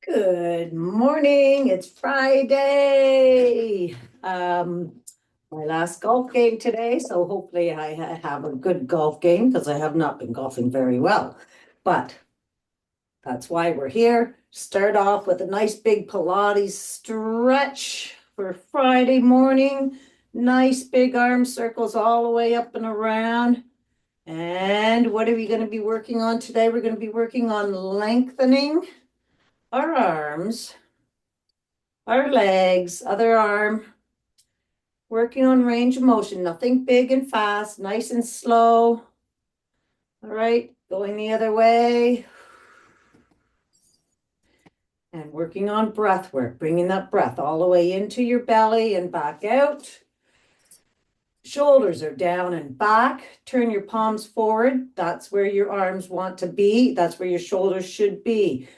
Good morning. It's Friday. My last golf game today, so hopefully I have a good golf game because I have not been golfing very well. But that's why we're here. Start off with a nice big Pilates stretch for Friday morning. Nice big arm circles all the way up and around. And what are we going to be working on today? We're going to be working on lengthening our arms, our legs, other arm, working on range of motion, nothing big and fast, nice and slow. All right, going the other way. And working on breath work, bringing that breath all the way into your belly and back out. Shoulders are down and back. Turn your palms forward. That's where your arms want to be. That's where your shoulders should be.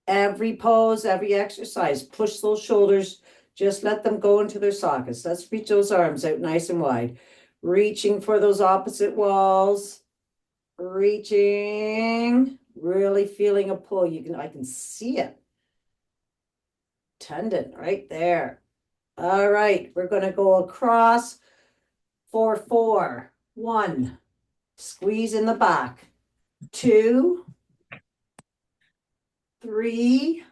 Every pose, every exercise, push those shoulders. Just let them go into their sockets. Let's reach those arms out nice and wide. Reaching for those opposite walls. Reaching, really feeling a pull. I can see it. Tendon right there. All right, we're going to go across for 4. 1, squeeze in the back. 2, 3,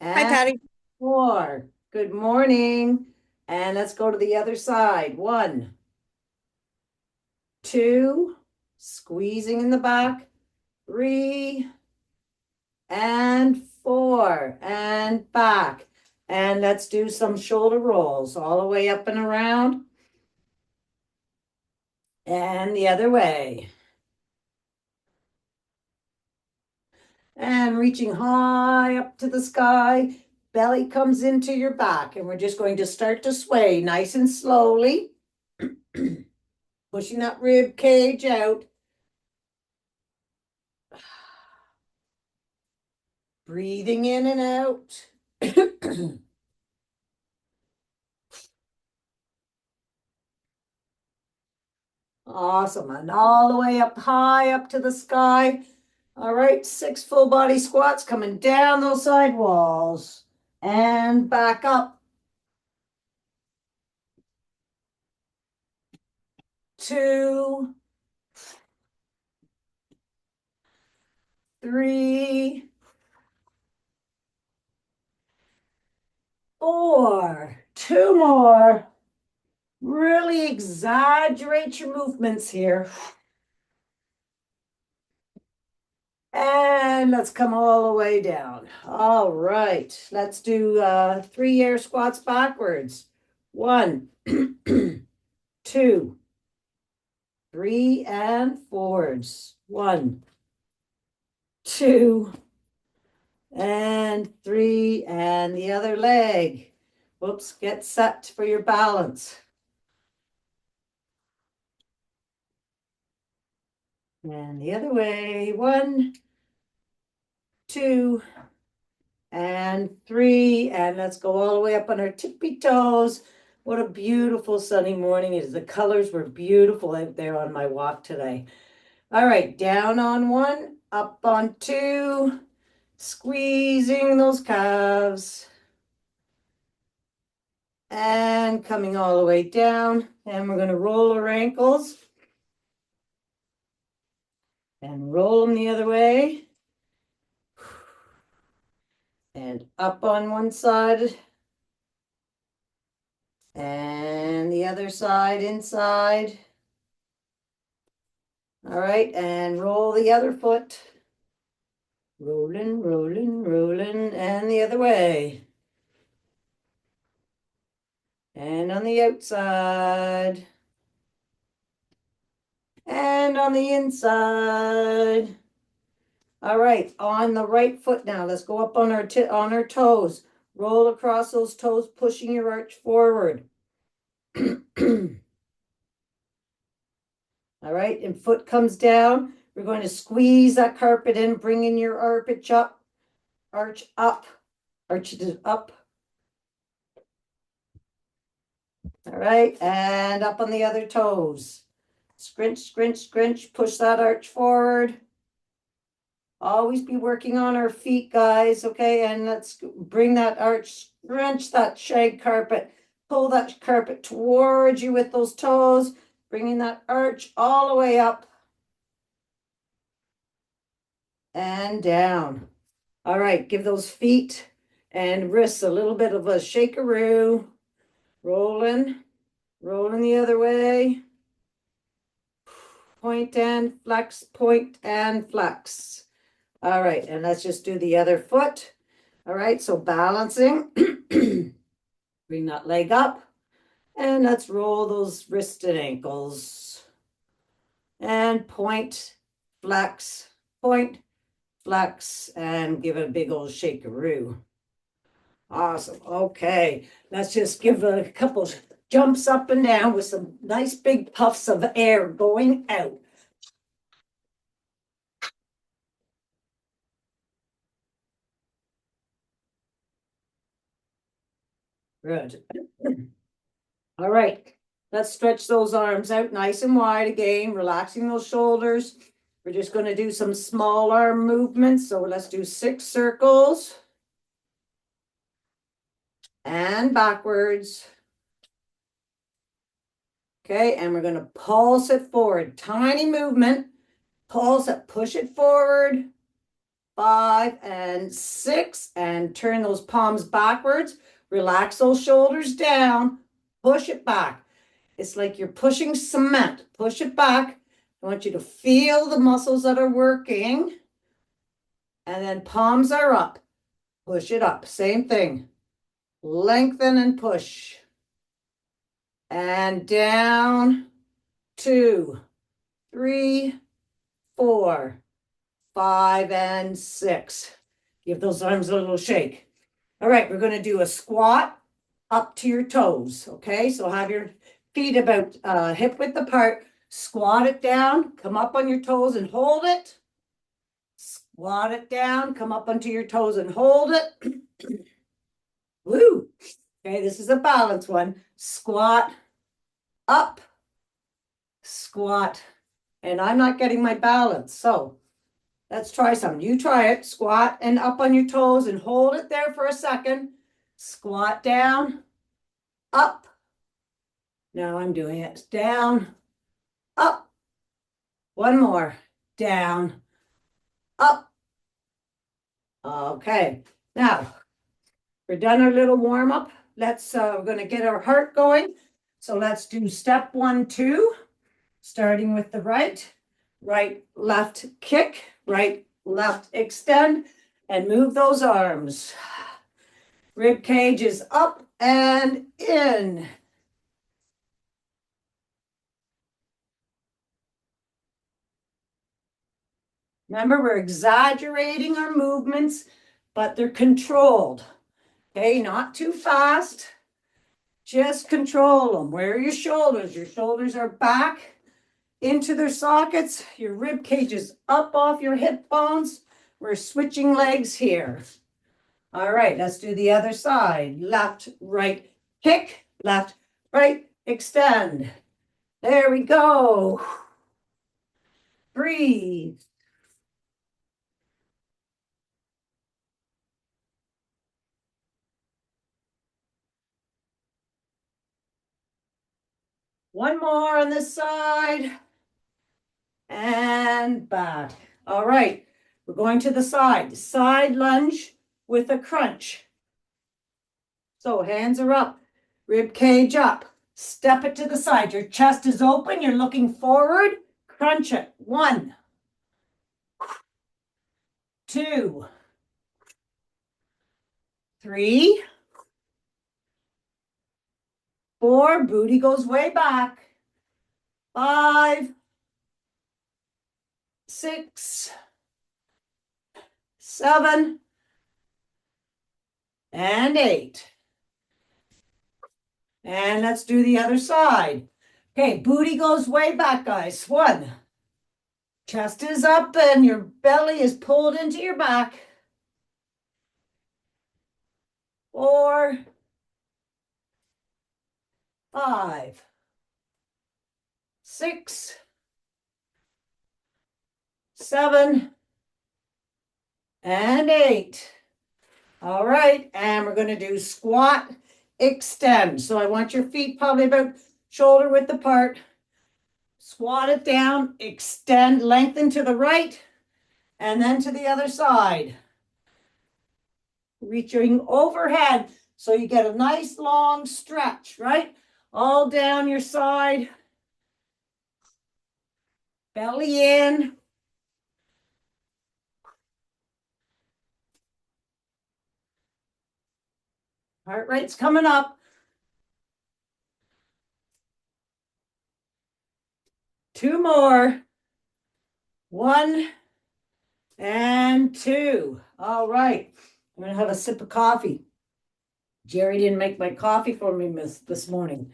Hi, and Patty. 4. Good morning. And let's go to the other side. 1, 2, squeezing in the back. 3, and 4, and back. And let's do some shoulder rolls all the way up and around. And the other way. And reaching high up to the sky. Belly comes into your back. And we're just going to start to sway nice and slowly. Pushing that rib cage out. Breathing in and out. Awesome. And all the way up high up to the sky. All right, 6 full body squats coming down those side walls and back up. 2, 3, 4. 2 more. Really exaggerate your movements here. And let's come all the way down. All right, let's do 3 air squats backwards. 1, 2, 3, and forwards. 1, 2, and 3, and the other leg. Whoops, get set for your balance. And the other way. 1, 2, and 3, and let's go all the way up on our tippy toes. What a beautiful sunny morning it is. The colors were beautiful out there on my walk today. All right, down on 1, up on 2, squeezing those calves. And coming all the way down. And we're going to roll our ankles. And roll them the other way. And up on one side. And the other side inside. All right, and roll the other foot. Rolling, rolling, rolling, and the other way. And on the outside. And on the inside. All right, on the right foot now. Let's go up on our toes. Roll across those toes, pushing your arch forward. All right, and foot comes down. We're going to squeeze that carpet in, bring in your arch up, arch up, arch it up. All right, and up on the other toes. Scrunch, scrunch, scrunch, push that arch forward. Always be working on our feet, guys, okay? And let's bring that arch, wrench that shag carpet, pull that carpet towards you with those toes, bringing that arch all the way up and down. All right, give those feet and wrists a little bit of a shakeroo. Rolling, rolling the other way. Point and flex, point and flex. All right, and let's just do the other foot. All right, so balancing. Bring that leg up. And let's roll those wrists and ankles. And point, point, flex, and give it a big old shakeroo. Awesome. Okay, let's just give a couple jumps up and down with some nice big puffs of air going out. Good. All right, let's stretch those arms out nice and wide again, relaxing those shoulders. We're just going to do some small arm movements. So let's do 6 circles. And backwards. Okay, and we're going to pulse it forward. Tiny movement. Pulse it, push it forward. 5 and 6, and turn those palms backwards. Relax those shoulders down. Push it back. It's like you're pushing cement. Push it back. I want you to feel the muscles that are working. And then palms are up. Push it up. Same thing. Lengthen and push. And down. 2, 3, 4, 5, and 6. Give those arms a little shake. All right, we're going to do a squat up to your toes. Okay, so have your feet about hip width apart. Squat it down, come up on your toes and hold it. Squat it down, come up onto your toes and hold it. Woo! Okay, this is a balance one. Squat, up, squat, and I'm not getting my balance. So let's try some. You try it. Squat and up on your toes and hold it there for a second. Squat down, up. Now I'm doing it. Down, up. One more. Down, up. Okay. Now, we're done our little warm up. We're going to get our heart going. So let's do step 1, 2, starting with the right. Right, left kick, right, left extend, and move those arms. Rib cage is up and in. Remember, we're exaggerating our movements, but they're controlled. Okay, not too fast. Just control them. Where are your shoulders? Your shoulders are back into their sockets. Your rib cage is up off your hip bones. We're switching legs here. All right, let's do the other side. Left, right, kick. Left, right, extend. There we go. Breathe. One more on this side. And back. All right, we're going to the side. Side lunge with a crunch. So hands are up, rib cage up. Step it to the side. Your chest is open. You're looking forward. Crunch it. 1, 2, 3, 4. Booty goes way back. 5, 6, 7, and 8. And let's do the other side. Okay, booty goes way back, guys. 1. Chest is up and your belly is pulled into your back. 4, 5, 6, 7, and 8. All right, and we're gonna do squat, extend. So I want your feet probably about shoulder width apart. Squat it down, extend, lengthen to the right, and then to the other side. Reaching overhead so you get a nice long stretch, right? All down your side. Belly in. Heart rate's coming up. 2 more. 1 and 2. All right. I'm going to have a sip of coffee. Jerry didn't make my coffee for me this morning,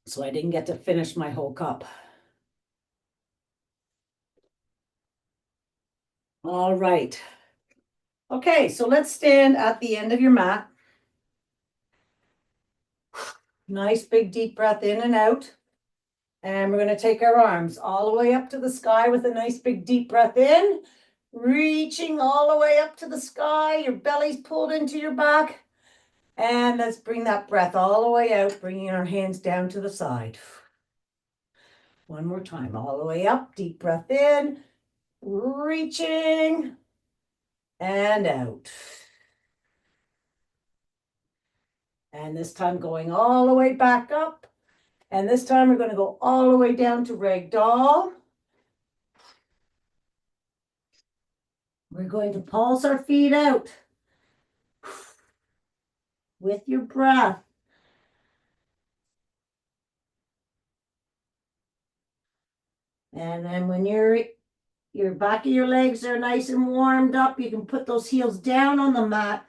so I didn't get to finish my whole cup. All right. Okay, so let's stand at the end of your mat. Nice big deep breath in and out. And we're going to take our arms all the way up to the sky with a nice big deep breath in, reaching all the way up to the sky. Your belly's pulled into your back. And let's bring that breath all the way out, bringing our hands down to the side. One more time, all the way up, deep breath in, reaching and out. And this time going all the way back up. And this time we're going to go all the way down to ragdoll. We're going to pulse our feet out with your breath. And then when your back of your legs are nice and warmed up, you can put those heels down on the mat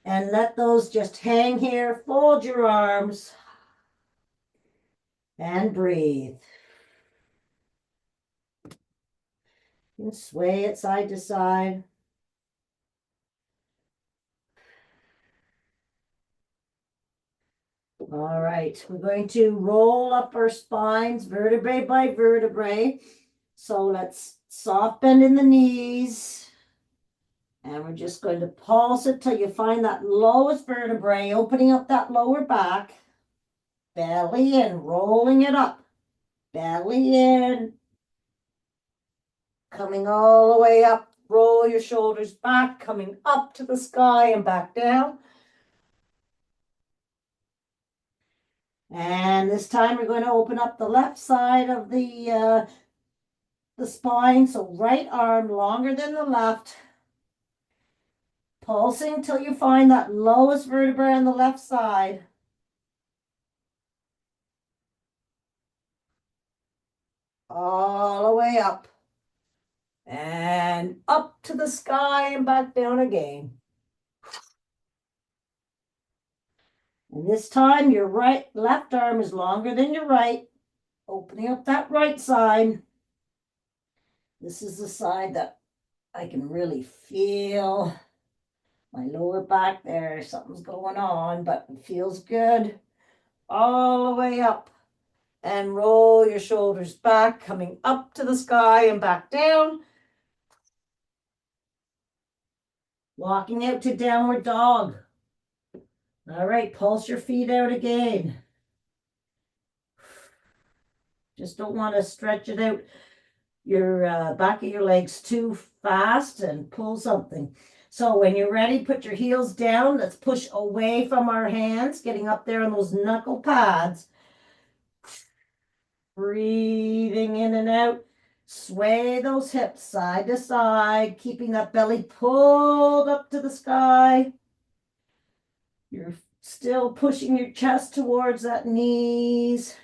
and let those just hang here. Fold your arms and breathe. You can sway it side to side. All right, we're going to roll up our spines vertebrae by vertebrae. So let's soft bend in the knees. And we're just going to pulse it till you find that lowest vertebrae, opening up that lower back. Belly in, rolling it up. Belly in. Coming all the way up. Roll your shoulders back, coming up to the sky and back down. And this time we're going to open up the left side of the spine. So right arm longer than the left. Pulsing till you find that lowest vertebrae on the left side. All the way up. And up to the sky and back down again. And this time your left arm is longer than your right. Opening up that right side. This is the side that I can really feel my lower back there. Something's going on, but it feels good. All the way up. And roll your shoulders back, coming up to the sky and back down. Walking out to downward dog. All right, pulse your feet out again. Just don't want to stretch it out your back of your legs too fast and pull something. So when you're ready, put your heels down. Let's push away from our hands, getting up there on those knuckle pads. Breathing in and out. Sway those hips side to side, keeping that belly pulled up to the sky. You're still pushing your chest towards that knees.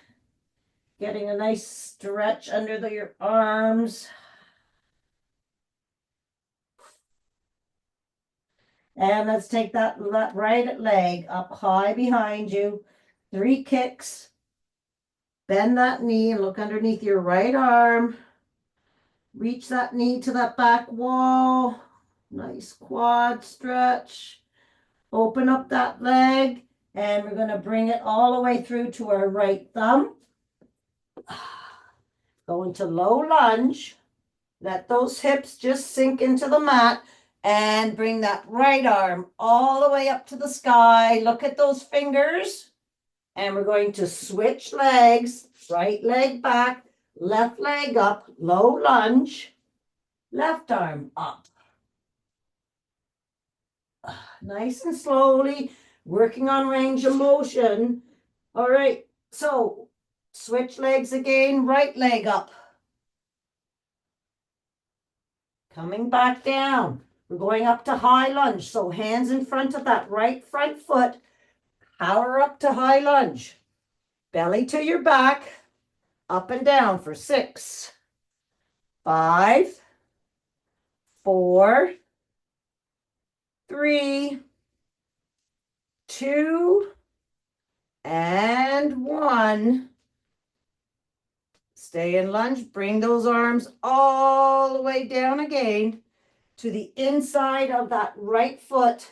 Getting a nice stretch under your arms. And let's take that right leg up high behind you. 3 kicks. Bend that knee and look underneath your right arm. Reach that knee to that back wall. Nice quad stretch. Open up that leg. And we're going to bring it all the way through to our right thumb. Go into low lunge. Let those hips just sink into the mat and bring that right arm all the way up to the sky. Look at those fingers. And we're going to switch legs, right leg back, left leg up, low lunge, left arm up. Nice and slowly, working on range of motion. All right, so switch legs again, right leg up. Coming back down. We're going up to high lunge. So hands in front of that right front foot. Power up to high lunge. Belly to your back. Up and down for 6, 5, 4, 3, 2, and 1. Stay in lunge. Bring those arms all the way down again to the inside of that right foot.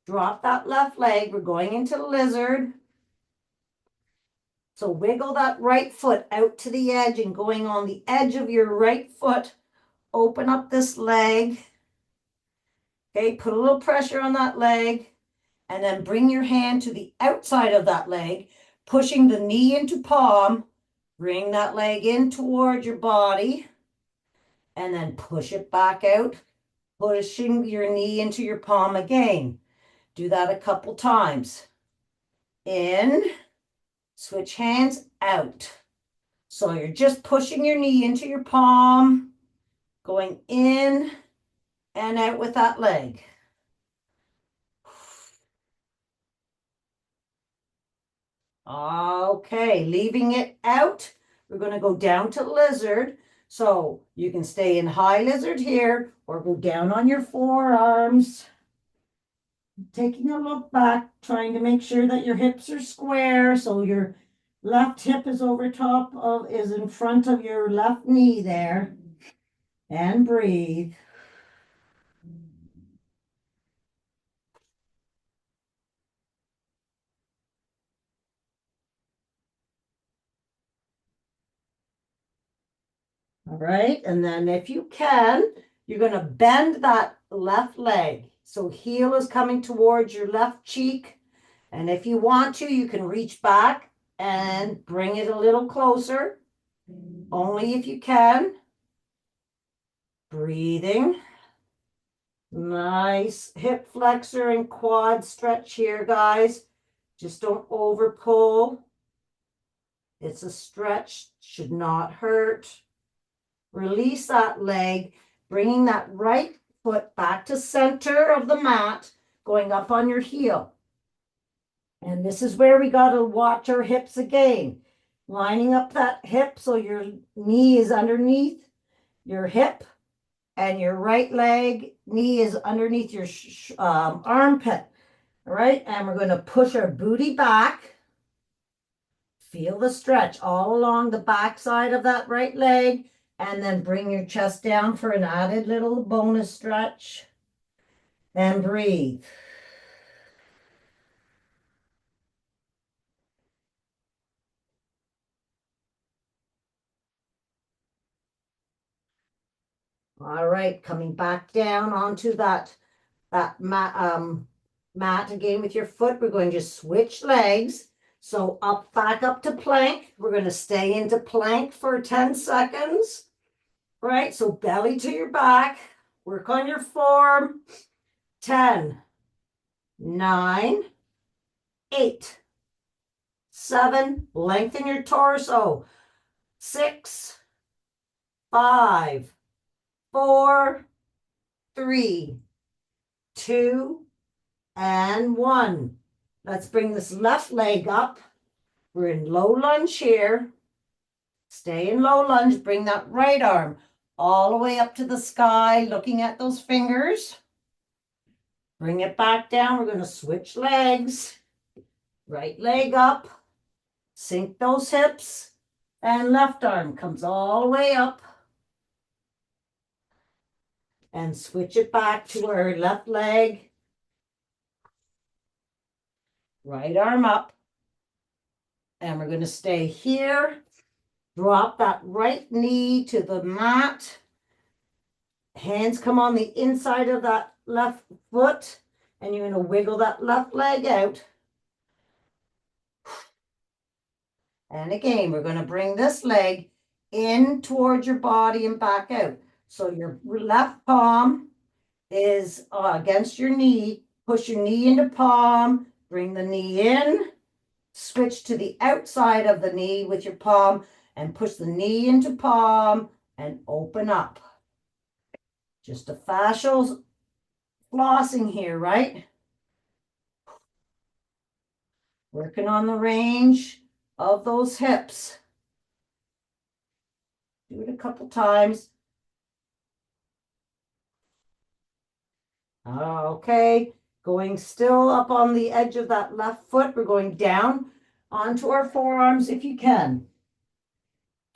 Drop that left leg. We're going into lizard. So wiggle that right foot out to the edge and going on the edge of your right foot. Open up this leg. Okay, put a little pressure on that leg. And then bring your hand to the outside of that leg, pushing the knee into palm. Bring that leg in toward your body. And then push it back out, pushing your knee into your palm again. Do that a couple times. In, switch hands, out. So you're just pushing your knee into your palm, going in and out with that leg. Okay, leaving it out, we're going to go down to lizard. So you can stay in high lizard here or go down on your forearms. Taking a look back, trying to make sure that your hips are square. So your left hip is is in front of your left knee there. And breathe. All right, and then if you can, you're going to bend that left leg. So heel is coming towards your left cheek. And if you want to, you can reach back and bring it a little closer. Only if you can. Breathing. Nice hip flexor and quad stretch here, guys. Just don't over pull. It's a stretch, should not hurt. Release that leg, bringing that right foot back to center of the mat, going up on your heel. And this is where we got to watch our hips again. Lining up that hip so your knee is underneath your hip and your right leg, knee is underneath your armpit. All right, and we're going to push our booty back. Feel the stretch all along the back side of that right leg. And then bring your chest down for an added little bonus stretch. And breathe. All right, coming back down onto that mat again with your foot. We're going to switch legs. So back up to plank. We're going to stay into plank for 10 seconds. Right, so belly to your back. Work on your form. 10, 9, 8, 7. Lengthen your torso. 6, 5, 4, 3, 2, and 1. Let's bring this left leg up. We're in low lunge here. Stay in low lunge. Bring that right arm all the way up to the sky, looking at those fingers. Bring it back down. We're going to switch legs. Right leg up. Sink those hips. And left arm comes all the way up. And switch it back to our left leg. Right arm up. And we're going to stay here. Drop that right knee to the mat. Hands come on the inside of that left foot, and you're going to wiggle that left leg out. And again, we're going to bring this leg in towards your body and back out. So your left palm is against your knee. Push your knee into palm, bring the knee in, switch to the outside of the knee with your palm and push the knee into palm and open up. Just a fascial flossing here, right? Working on the range of those hips. Do it a couple times. Okay, going still up on the edge of that left foot. We're going down onto our forearms if you can.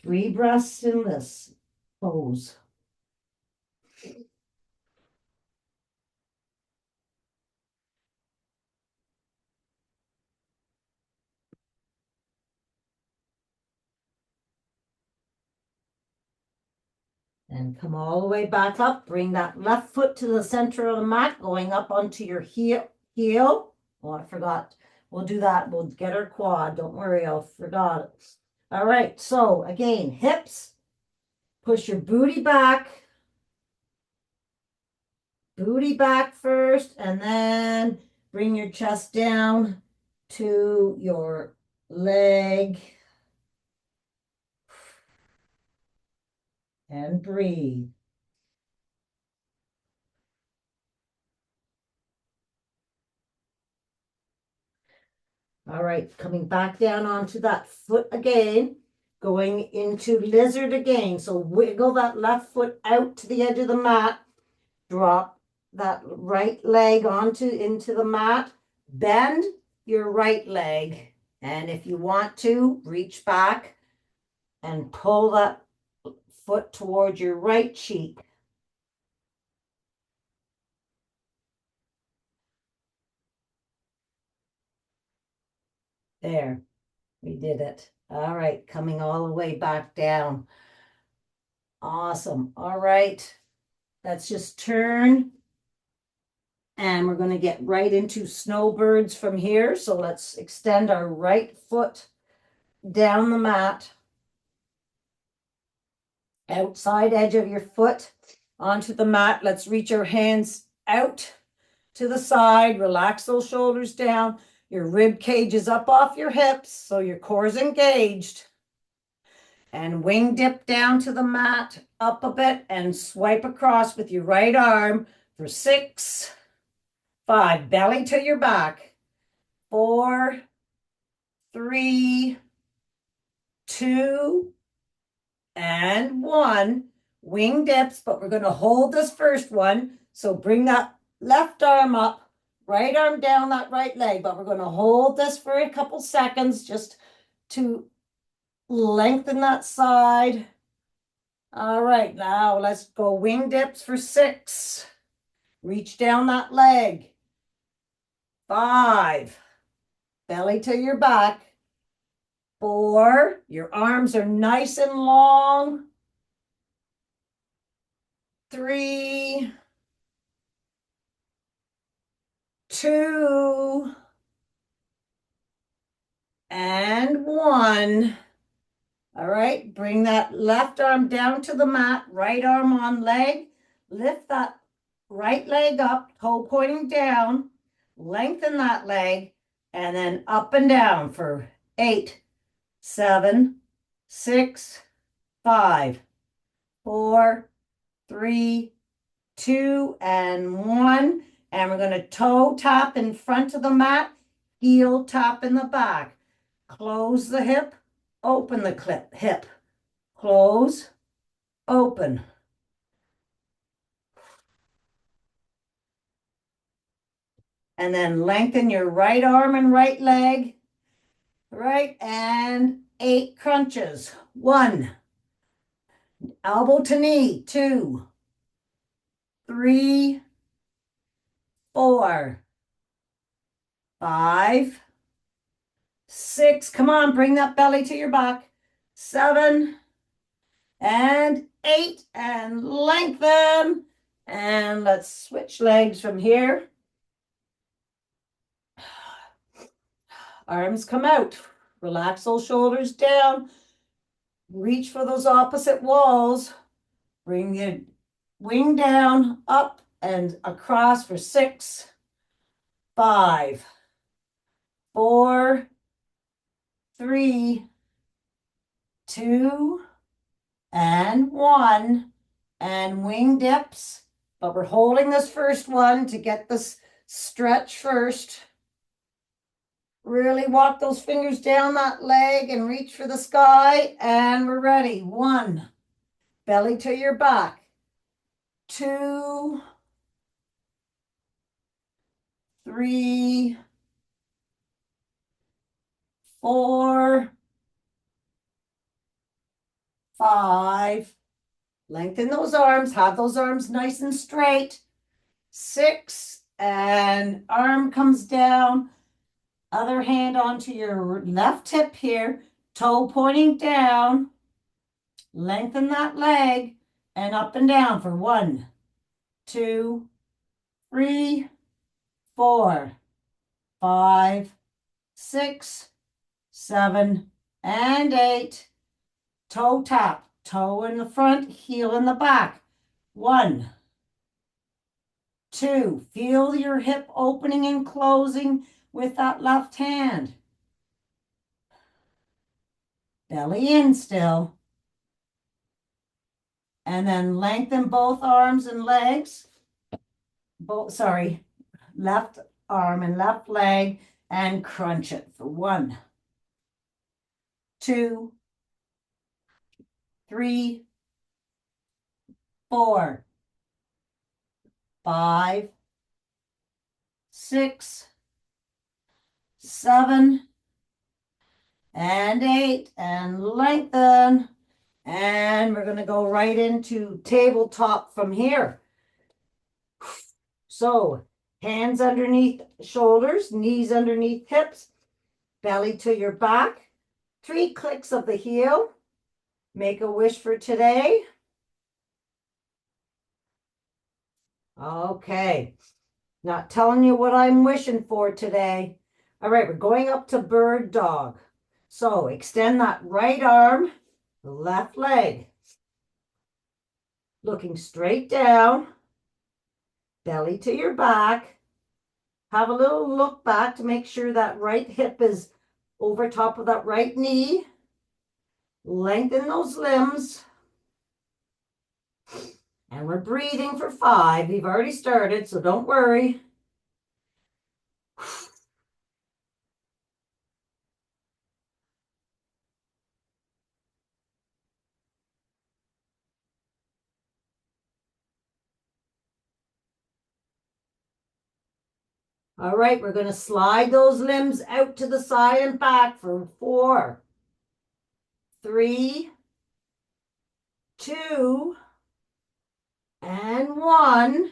3 breaths in this pose. And come all the way back up. Bring that left foot to the center of the mat, going up onto your heel. Oh, I forgot. We'll do that. We'll get our quad. Don't worry, I forgot it. All right, so again, hips. Push your booty back. Booty back first, and then bring your chest down to your leg. And breathe. All right, coming back down onto that foot again, going into lizard again. So wiggle that left foot out to the edge of the mat, drop that right leg into the mat, bend your right leg. And if you want to, reach back and pull that foot towards your right cheek. There, we did it. All right, coming all the way back down. Awesome. All right, let's just turn. And we're going to get right into snowbirds from here. So let's extend our right foot down the mat. Outside edge of your foot onto the mat. Let's reach our hands out to the side. Relax those shoulders down. Your rib cage is up off your hips, so your core is engaged. And wing dip down to the mat, up a bit, and swipe across with your right arm for 6, 5. Belly to your back. 4, 3, 2, and 1. Wing dips, but we're going to hold this first one. So bring that left arm up, right arm down that right leg, but we're going to hold this for a couple seconds just to lengthen that side. All right, now let's go wing dips for 6. Reach down that leg. 5. Belly to your back. 4. Your arms are nice and long. 3, 2, and 1. All right, bring that left arm down to the mat, right arm on leg. Lift that right leg up, toe pointing down. Lengthen that leg, and then up and down for 8, 7, 6, 5, 4, 3, 2, and 1. And we're going to toe tap in front of the mat, heel tap in the back. Close the hip, open the hip. Close, open. And then lengthen your right arm and right leg. Right, and 8 crunches. 1, elbow to knee. 2, 3, 4, 5, 6. Come on, bring that belly to your back. 7 and 8 and lengthen. And let's switch legs from here. Arms come out. Relax those shoulders down. Reach for those opposite walls. Bring your wing down, up and across for 6, 5, 4, 3, 2, and 1. And wing dips. But we're holding this first one to get this stretch first. Really walk those fingers down that leg and reach for the sky. And we're ready. 1, belly to your back. 2, 3, 4, 5. Lengthen those arms. Have those arms nice and straight. 6, and arm comes down. Other hand onto your left hip here. Toe pointing down. Lengthen that leg and up and down for 1, 2, 3, 4, 5, 6, 7, and 8. Toe tap. Toe in the front, heel in the back. 1, 2. Feel your hip opening and closing with that left hand. Belly in still. And then lengthen both arms and legs. Left arm and left leg, and crunch it for 1, 2, 3, 4, 5, 6, 7, and 8, and lengthen. And we're going to go right into tabletop from here. So hands underneath shoulders, knees underneath hips, belly to your back, 3 clicks of the heel. Make a wish for today. Okay, not telling you what I'm wishing for today. All right, we're going up to bird dog. So extend that right arm, left leg, looking straight down, belly to your back. Have a little look back to make sure that right hip is over top of that right knee. Lengthen those limbs. And we're breathing for 5. We've already started, so don't worry. All right, we're going to slide those limbs out to the side and back for 4, 3, 2, and 1.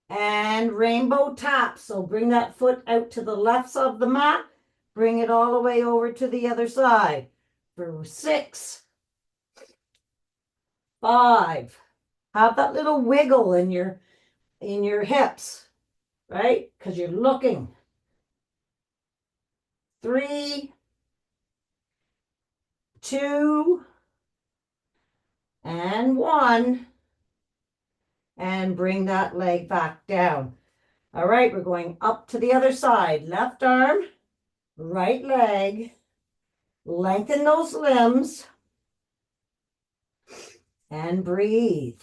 And rainbow tap. So bring that foot out to the left side of the mat. Bring it all the way over to the other side for 6, 5. Have that little wiggle in your hips, right? Because you're looking. 3, 2, and 1. And bring that leg back down. All right, we're going up to the other side. Left arm, right leg. Lengthen those limbs. And breathe.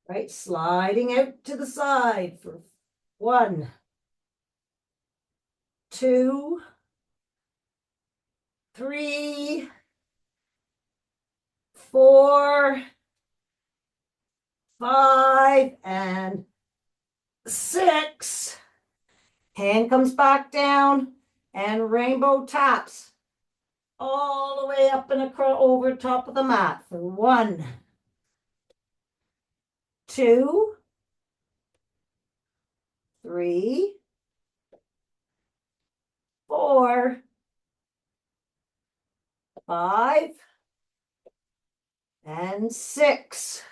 Right, sliding out to the side for 1, 2, 3, 4, 5, and 6. Hand comes back down and rainbow taps. all the way up and across over top of the mat for 1, 2, 3, 4, 5, and 6.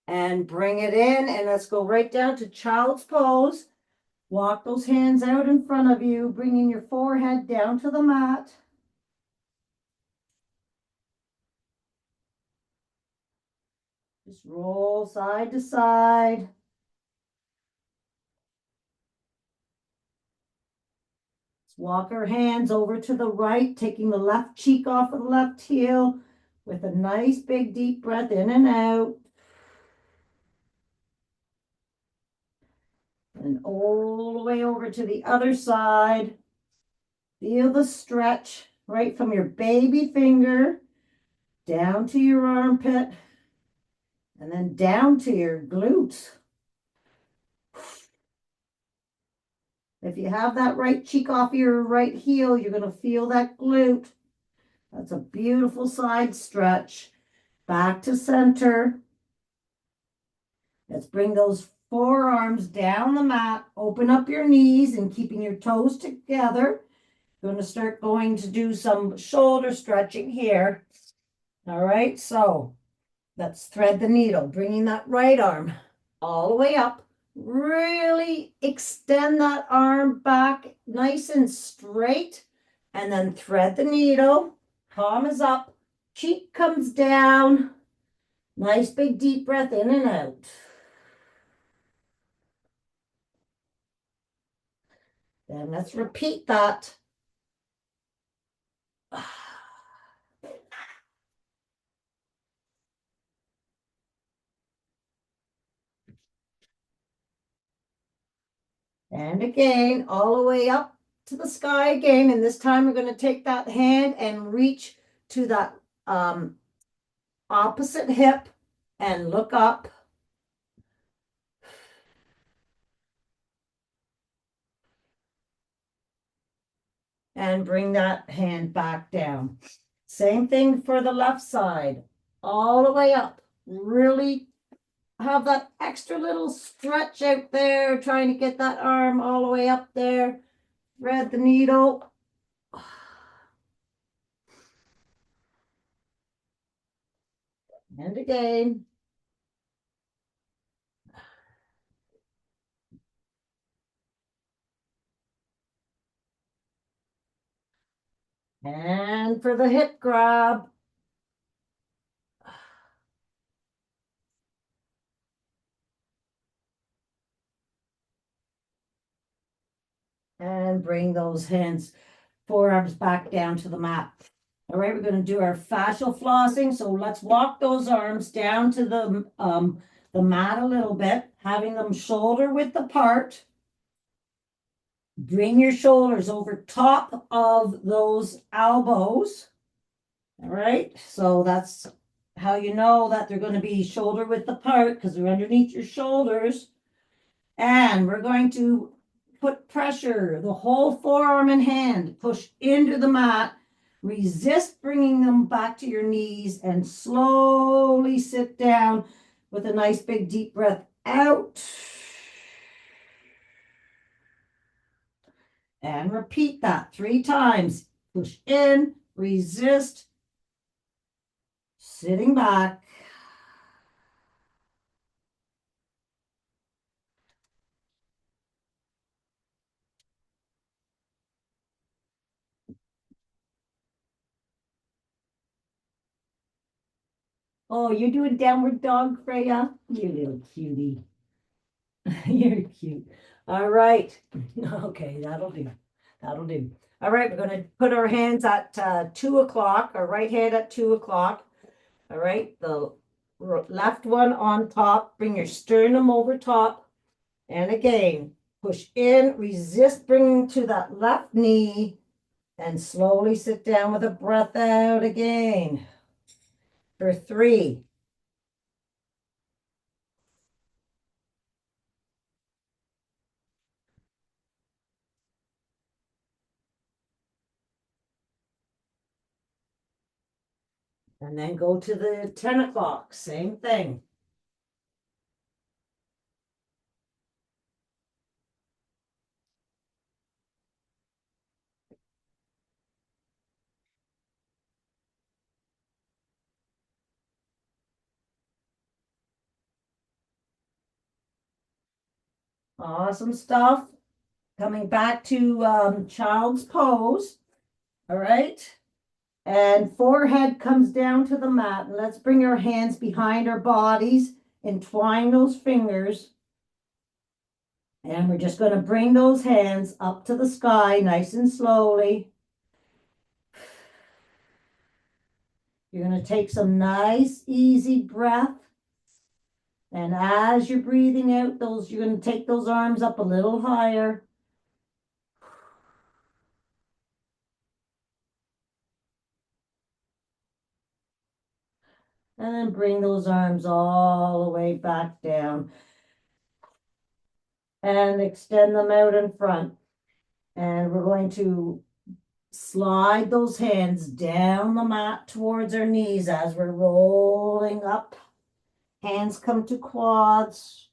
And bring it in, and let's go right down to child's pose. Walk those hands out in front of you, bringing your forehead down to the mat. Just roll side to side. Let's walk our hands over to the right, taking the left cheek off of the left heel with a nice big deep breath in and out. And all the way over to the other side. Feel the stretch right from your baby finger down to your armpit and then down to your glutes. If you have that right cheek off your right heel, you're going to feel that glute. That's a beautiful side stretch. Back to center. Let's bring those forearms down the mat. Open up your knees and keeping your toes together. Going to start going to do some shoulder stretching here. All right, so let's thread the needle, bringing that right arm all the way up. Really extend that arm back nice and straight, and then thread the needle. Palm is up, cheek comes down. Nice big deep breath in and out. Then let's repeat that. And again, all the way up to the sky again. And this time we're going to take that hand and reach to that opposite hip and look up. And bring that hand back down. Same thing for the left side. All the way up. Really have that extra little stretch out there, trying to get that arm all the way up there. Thread the needle. And again. And for the hip grab. And bring those hands, forearms back down to the mat. All right, we're going to do our fascial flossing. So let's walk those arms down to the mat a little bit, having them shoulder width apart. Bring your shoulders over top of those elbows. All right, so that's how you know that they're going to be shoulder width apart, because they're underneath your shoulders. And we're going to put pressure, the whole forearm and hand, push into the mat. Resist bringing them back to your knees and slowly sit down with a nice big deep breath out. And repeat that 3 times. Push in, resist, sitting back. Oh, you're doing downward dog, Freya? You little cutie. You're cute. All right. Okay, that'll do. That'll do. All right, we're going to put our hands at 2 o'clock, our right hand at 2 o'clock. All right, the left one on top. Bring your sternum over top. And again, push in, resist bringing to that left knee, and slowly sit down with a breath out again. For 3. And then go to the 10 o'clock, same thing. Awesome stuff. Coming back to child's pose. All right. And forehead comes down to the mat. And let's bring our hands behind our bodies, entwine those fingers. And we're just going to bring those hands up to the sky nice and slowly. You're going to take some nice, easy breath. And as you're breathing out those, you're going to take those arms up a little higher. And then bring those arms all the way back down. And extend them out in front. And we're going to slide those hands down the mat towards our knees as we're rolling up. Hands come to quads,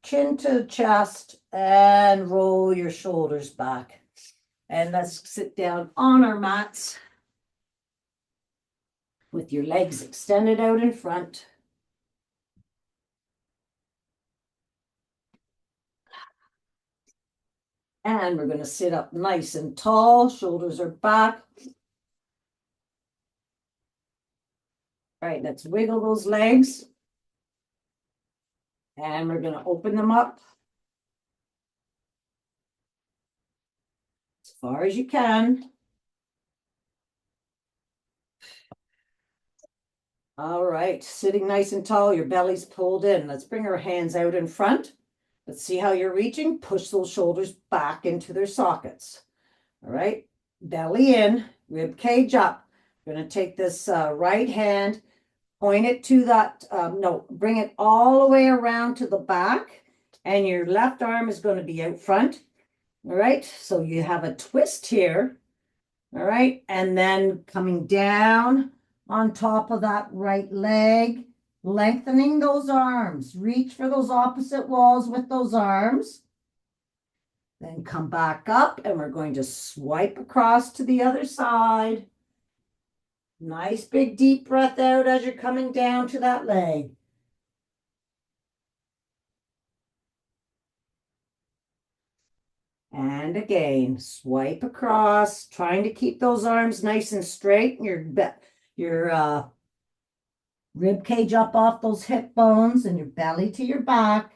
chin to chest, and roll your shoulders back. And let's sit down on our mats with your legs extended out in front. And we're going to sit up nice and tall, shoulders are back. All right, let's wiggle those legs. And we're going to open them up as far as you can. All right, sitting nice and tall, your belly's pulled in. Let's bring our hands out in front. Let's see how you're reaching. Push those shoulders back into their sockets. All right, belly in, rib cage up. We're going to take this right hand, point it to that, no, bring it all the way around to the back, and your left arm is going to be out front. All right, so you have a twist here. All right, and then coming down on top of that right leg, lengthening those arms. Reach for those opposite walls with those arms. Then come back up, and we're going to swipe across to the other side. Nice big deep breath out as you're coming down to that leg. And again, swipe across, trying to keep those arms nice and straight. Your rib cage up off those hip bones and your belly to your back.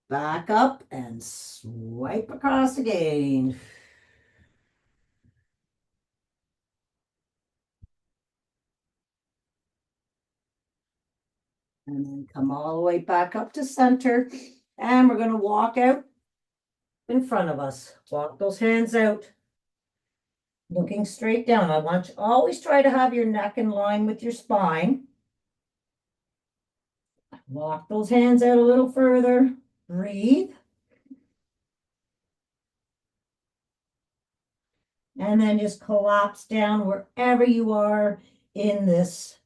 Back up and swipe across again. And then come all the way back up to center. And we're going to walk out in front of us. Walk those hands out. Looking straight down. I want you always try to have your neck in line with your spine. Walk those hands out a little further. Breathe. And then just collapse down wherever you are in this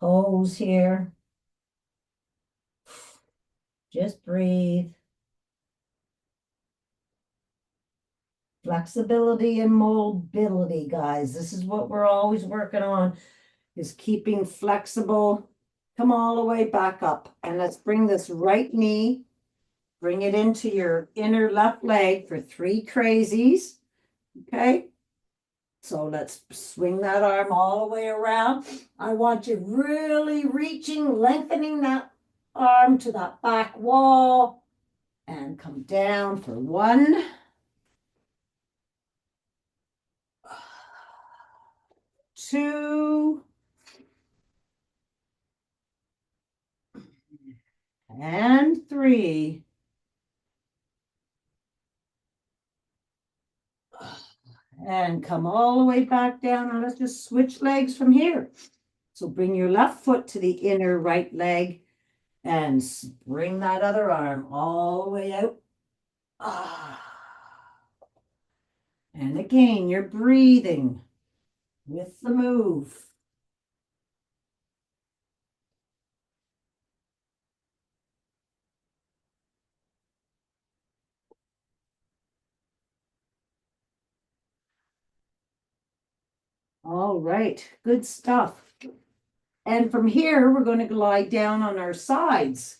pose here. Just breathe. Flexibility and mobility, guys. This is what we're always working on, is keeping flexible. Come all the way back up. And let's bring this right knee, bring it into your inner left leg for 3 crazies. Okay. So let's swing that arm all the way around. I want you really reaching, lengthening that arm to that back wall, and come down for 1, 2, and 3. And come all the way back down. And let's just switch legs from here. So bring your left foot to the inner right leg and bring that other arm all the way out. And again, you're breathing with the move. All right, good stuff. And from here, we're going to lie down on our sides.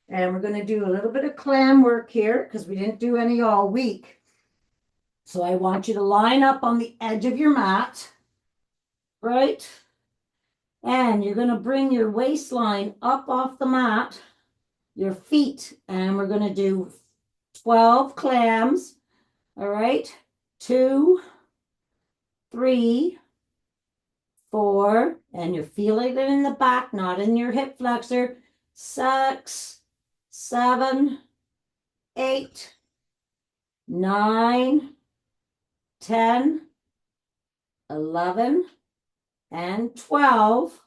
And we're going to do a little bit of clam work here because we didn't do any all week. So I want you to line up on the edge of your mat, right? And you're going to bring your waistline up off the mat, your feet, and we're going to do 12 clams. All right, 2, 3, 4, and you're feeling it in the back, not in your hip flexor. 6, 7, 8, 9, 10, 11, and 12.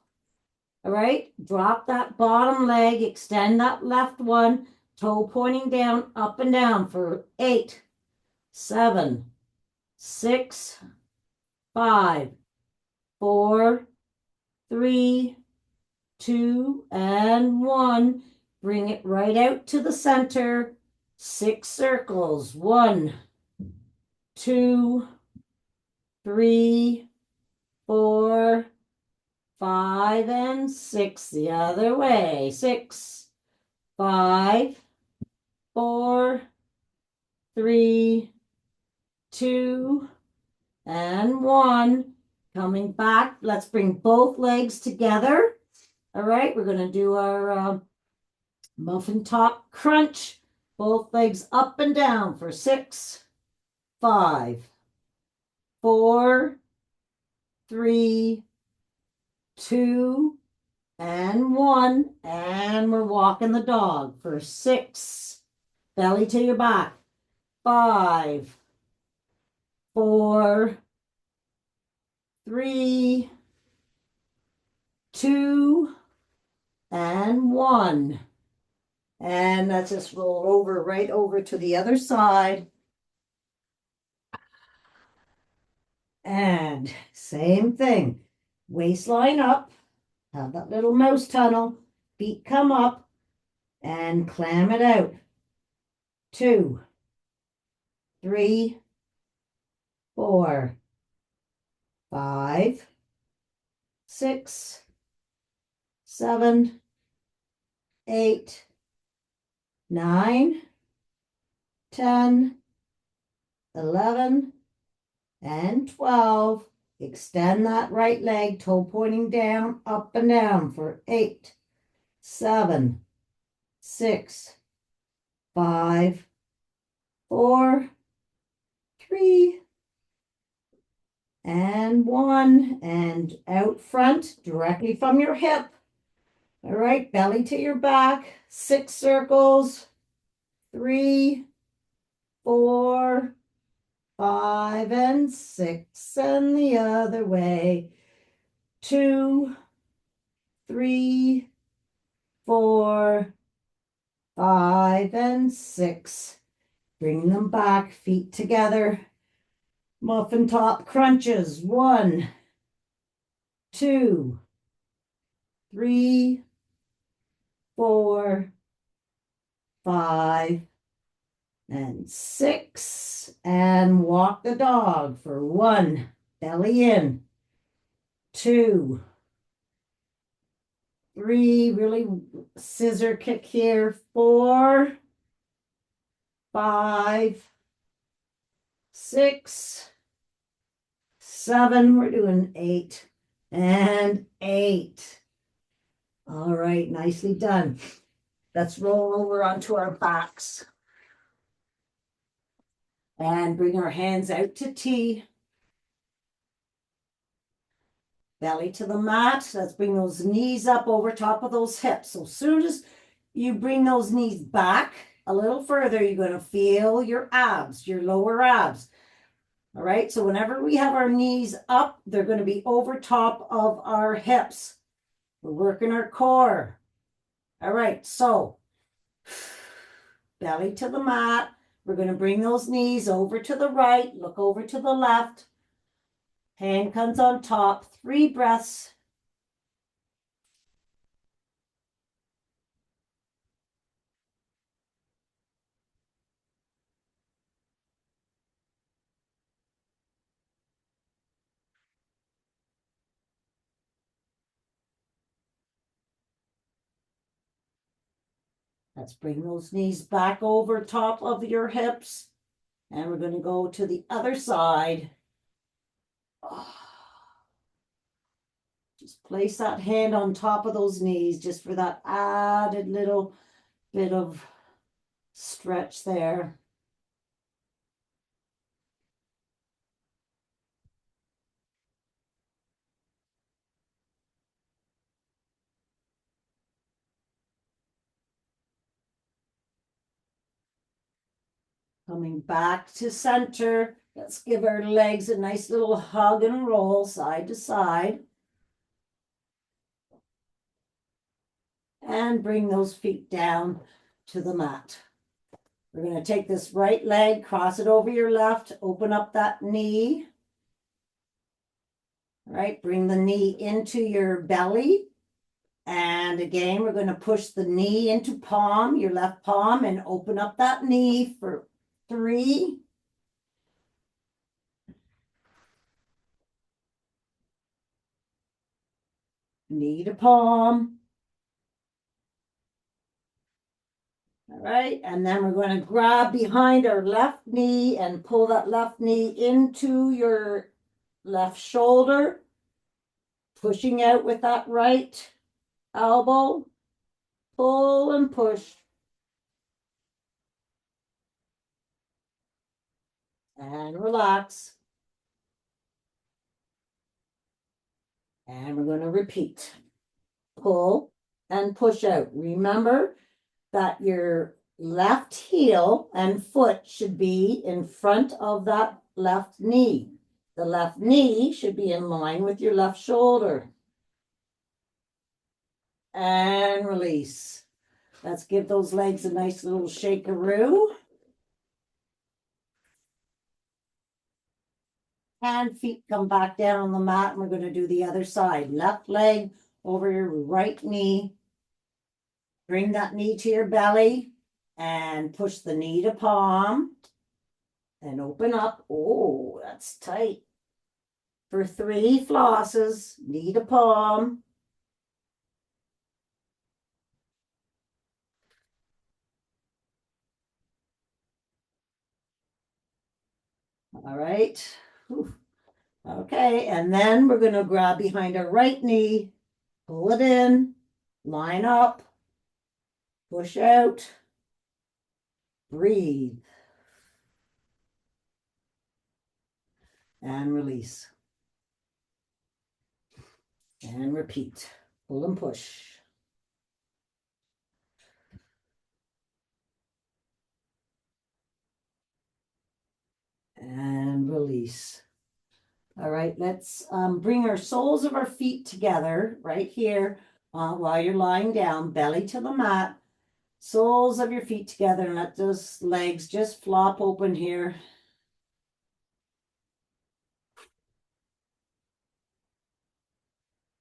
All right, drop that bottom leg, extend that left one, toe pointing down, up and down for 8, 7, 6, 5, 4, 3, 2, and 1. Bring it right out to the center. 6 circles. 1, 2, 3, 4, 5, and 6. The other way. 6, 5, 4, 3, 2, and 1. Coming back. Let's bring both legs together. All right, we're going to do our muffin top crunch. Both legs up and down for 6, 5, 4, 3, 2, and 1. And we're walking the dog for 6. Belly to your back. 5, 4, 3, 2, and 1. And let's just roll over right over to the other side. And same thing. Waistline up. Have that little mouse tunnel. Feet come up and clam it out. 2, 3, 4, 5, 6, 7, 8, 9, 10, 11, and 12. Extend that right leg, toe pointing down, up and down for 8, 7, 6, 5, 4, 3, and 1. And out front, directly from your hip. All right, belly to your back. 6 circles. 3, 4, 5, and 6. And the other way. 2, 3, 4, 5, and 6. Bring them back, feet together. Muffin top crunches. 1, 2, 3, 4, 5, and 6. And walk the dog for 1. Belly in. 2, 3. Really scissor kick here. 4, 5, 6, 7. We're doing 8 and 8. All right, nicely done. Let's roll over onto our backs and bring our hands out to T. Belly to the mat. Let's bring those knees up over top of those hips. So as soon as you bring those knees back a little further, you're going to feel your abs, your lower abs. All right, so whenever we have our knees up, they're going to be over top of our hips. We're working our core. All right, so belly to the mat. We're going to bring those knees over to the right, look over to the left. Hand comes on top, 3 breaths. Let's bring those knees back over top of your hips. And we're going to go to the other side. Just place that hand on top of those knees just for that added little bit of stretch there. Coming back to center. Let's give our legs a nice little hug and roll side to side. And bring those feet down to the mat. We're going to take this right leg, cross it over your left, open up that knee. All right, bring the knee into your belly. And again, we're going to push the knee into palm, your left palm, and open up that knee for 3. Knee to palm. All right, and then we're going to grab behind our left knee and pull that left knee into your left shoulder, pushing out with that right elbow. Pull and push. And relax. And we're going to repeat. Pull and push out. Remember that your left heel and foot should be in front of that left knee. The left knee should be in line with your left shoulder. And release. Let's give those legs a nice little shakeroo. And feet come back down on the mat, and we're going to do the other side. Left leg over your right knee. Bring that knee to your belly and push the knee to palm. And open up. Oh, that's tight. For 3 flosses, knee to palm. All right. Whew. Okay, and then we're going to grab behind our right knee, pull it in, line up, push out, breathe, and release. And repeat. Pull and push. And release. All right, let's bring our soles of our feet together right here while you're lying down, belly to the mat. Soles of your feet together, and let those legs just flop open here.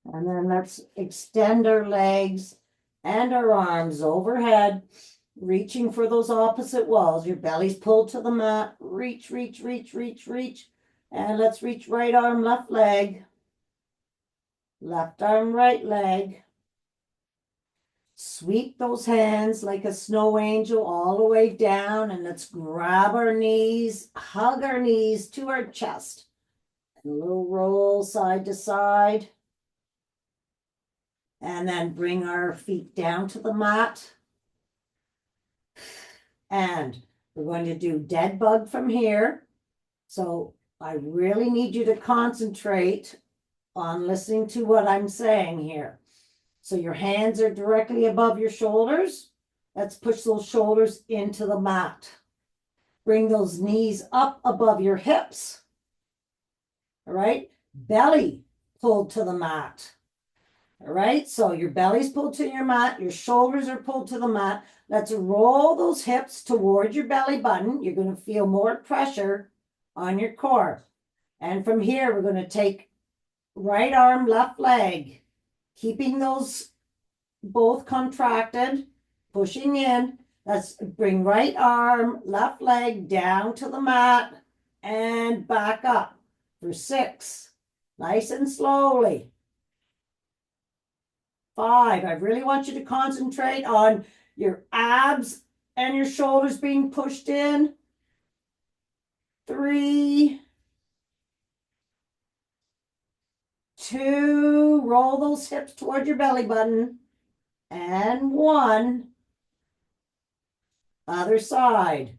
And then let's extend our legs and our arms overhead, reaching for those opposite walls. Your belly's pulled to the mat. Reach, reach, reach, reach, reach. And let's reach right arm, left leg. Left arm, right leg. Sweep those hands like a snow angel all the way down, and let's grab our knees, hug our knees to our chest. And a little roll side to side. And then bring our feet down to the mat. And we're going to do dead bug from here. So I really need you to concentrate on listening to what I'm saying here. So your hands are directly above your shoulders. Let's push those shoulders into the mat. Bring those knees up above your hips. All right. Belly pulled to the mat. All right, so your belly's pulled to your mat, your shoulders are pulled to the mat. Let's roll those hips toward your belly button. You're going to feel more pressure on your core. And from here, we're going to take right arm, left leg, keeping those both contracted, pushing in. Let's bring right arm, left leg down to the mat and back up for 6. Nice and slowly. 5. I really want you to concentrate on your abs and your shoulders being pushed in. 3, 2, roll those hips toward your belly button. And 1, other side.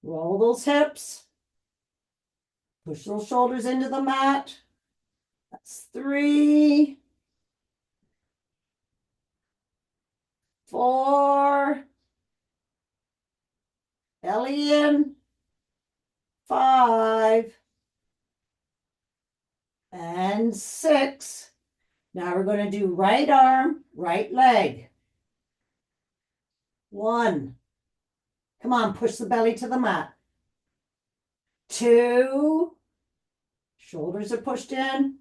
Roll those hips. Push those shoulders into the mat. That's 3, 4, belly in, 5, and 6. Now we're going to do right arm, right leg. 1. Come on, push the belly to the mat. 2. Shoulders are pushed in.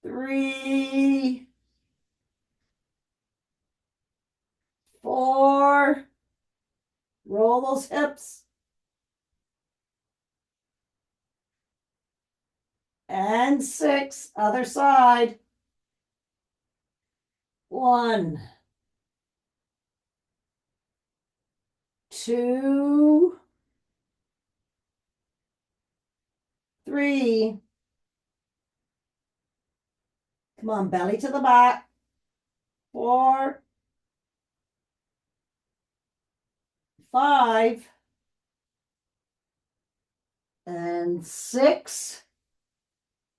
3, 4. Roll those hips. And 6. Other side. 1, 2, 3. Come on, belly to the back. 4, 5, and 6.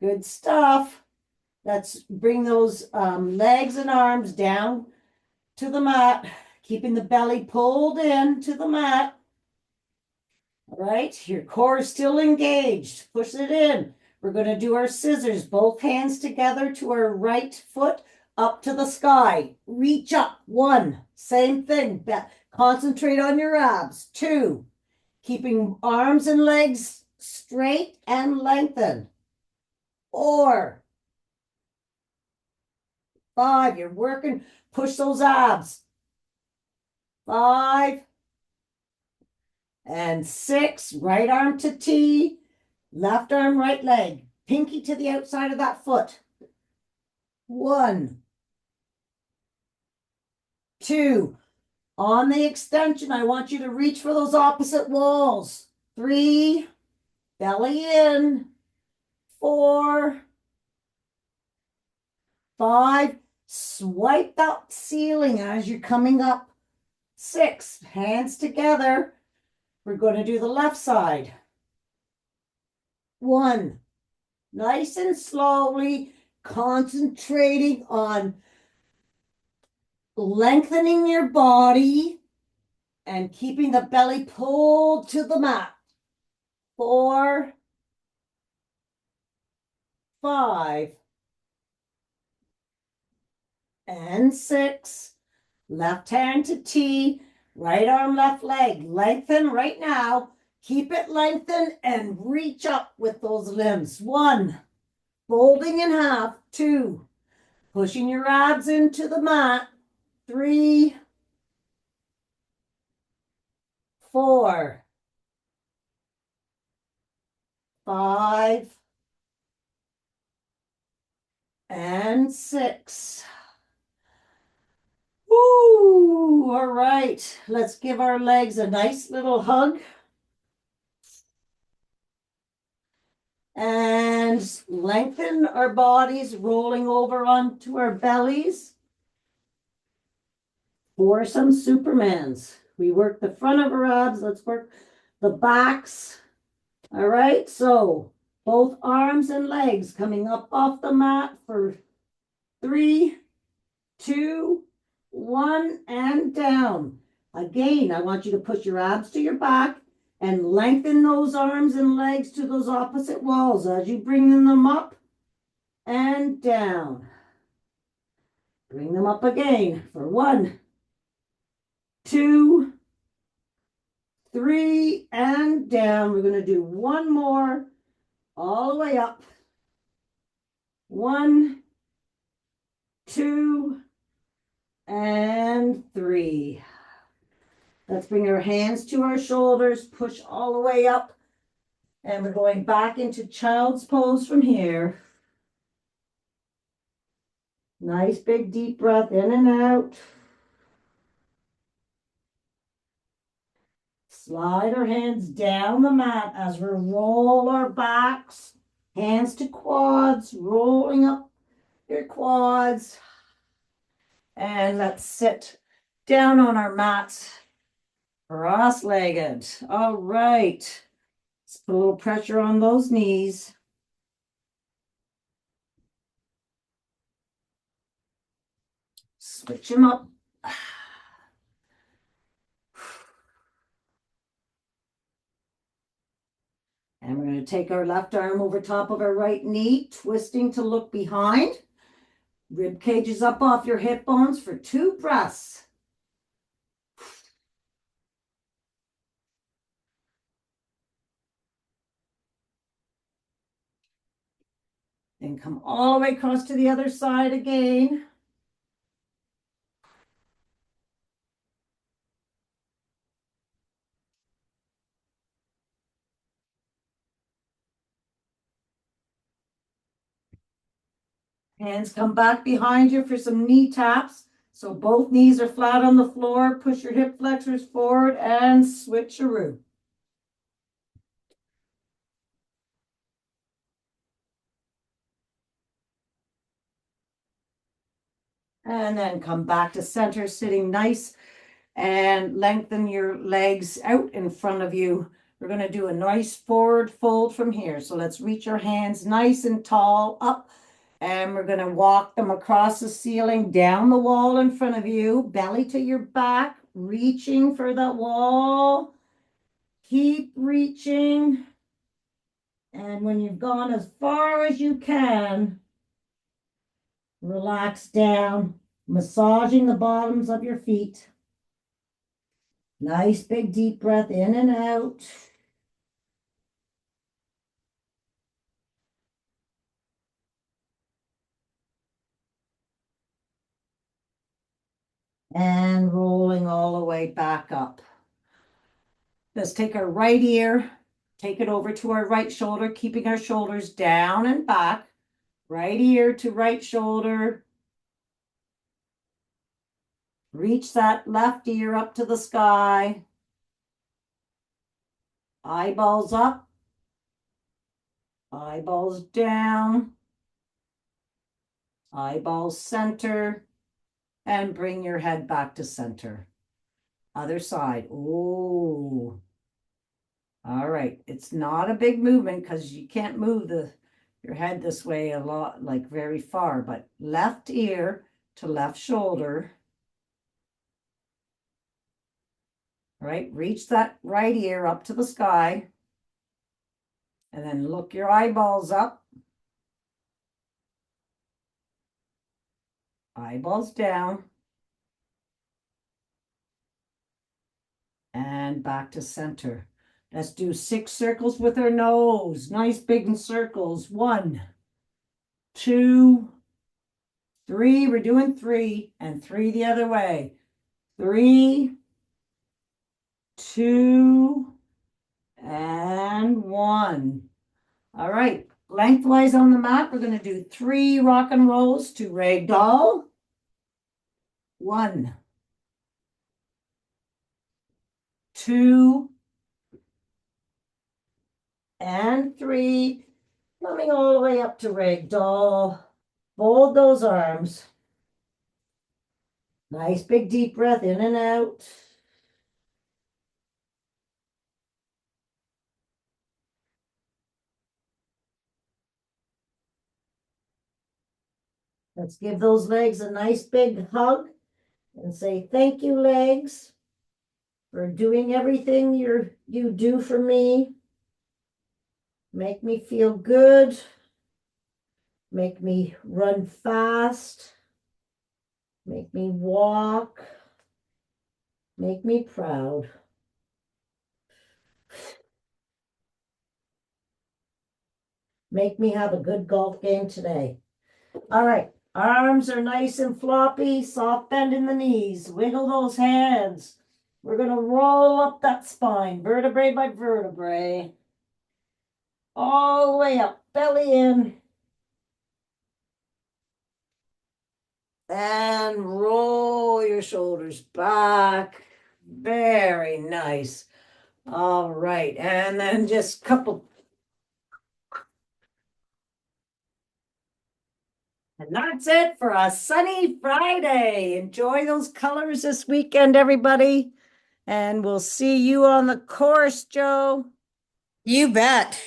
Good stuff. Let's bring those legs and arms down to the mat, keeping the belly pulled in to the mat. All right, your core is still engaged. Push it in. We're going to do our scissors, both hands together to our right foot, up to the sky. Reach up. 1, same thing. Concentrate on your abs. 2, keeping arms and legs straight and lengthen. 4, 5, you're working, push those abs. 5, and 6, right arm to T, left arm, right leg, pinky to the outside of that foot. 1, 2, on the extension, I want you to reach for those opposite walls. 3, belly in. 4, 5, swipe that ceiling as you're coming up. 6, hands together. We're going to do the left side. 1, nice and slowly, concentrating on lengthening your body and keeping the belly pulled to the mat. 4, 5, and 6. Left hand to T, right arm, left leg. Lengthen right now. Keep it lengthened and reach up with those limbs. 1, folding in half. 2, pushing your abs into the mat. 3, 4, 5, and 6. Ooh, all right. Let's give our legs a nice little hug. And lengthen our bodies, rolling over onto our bellies. For some Supermans. We work the front of our abs. Let's work the backs. All right, so both arms and legs coming up off the mat for 3, 2, 1, and down. Again, I want you to push your abs to your back, And lengthen those arms and legs to those opposite walls as you bring them up and down. Bring them up again for 1, 2, 3, and down. We're going to do one more all the way up. 1, 2, and 3. Let's bring our hands to our shoulders, push all the way up, and we're going back into child's pose from here. Nice big deep breath in and out. Slide our hands down the mat as we roll our backs, hands to quads, rolling up your quads. And let's sit down on our mats, cross-legged. All right. Let's put a little pressure on those knees. Switch them up. And we're going to take our left arm over top of our right knee, twisting to look behind. Rib cages up off your hip bones for 2 breaths. Then come all the way across to the other side again. Hands come back behind you for some knee taps. So both knees are flat on the floor. Push your hip flexors forward and switcheroo. And then come back to center, sitting nice, and lengthen your legs out in front of you. We're going to do a nice forward fold from here. So let's reach our hands nice and tall up, and we're going to walk them across the ceiling, down the wall in front of you, belly to your back, reaching for that wall. Keep reaching. And when you've gone as far as you can, relax down, massaging the bottoms of your feet. Nice big deep breath in and out. And rolling all the way back up. Let's take our right ear, take it over to our right shoulder, keeping our shoulders down and back. Right ear to right shoulder. Reach that left ear up to the sky. Eyeballs up. Eyeballs down. Eyeballs center. And bring your head back to center. Other side. Ooh. All right. It's not a big movement because you can't move your head this way a lot, like very far, but left ear to left shoulder. Right? Reach that right ear up to the sky. And then look your eyeballs up. Eyeballs down. And back to center. Let's do 6 circles with our nose. Nice big circles. 1, 2, 3. We're doing 3 and 3 the other way. 3, 2, and 1. All right. Lengthwise on the mat, we're going to do 3 rock and rolls to ragdoll. 1, 2, and 3. Coming all the way up to ragdoll. Fold those arms. Nice big deep breath in and out. Let's give those legs a nice big hug and say, thank you, legs. for doing everything you do for me. Make me feel good. Make me run fast. Make me walk. Make me proud. Make me have a good golf game today. All right. Arms are nice and floppy, soft bend in the knees. Wiggle those hands. We're going to roll up that spine, vertebrae by vertebrae. All the way up, belly in. And roll your shoulders back. Very nice. All right. And then just couple. And that's it for a sunny Friday. Enjoy those colors this weekend, everybody. And we'll see you on the course, Joe. You bet.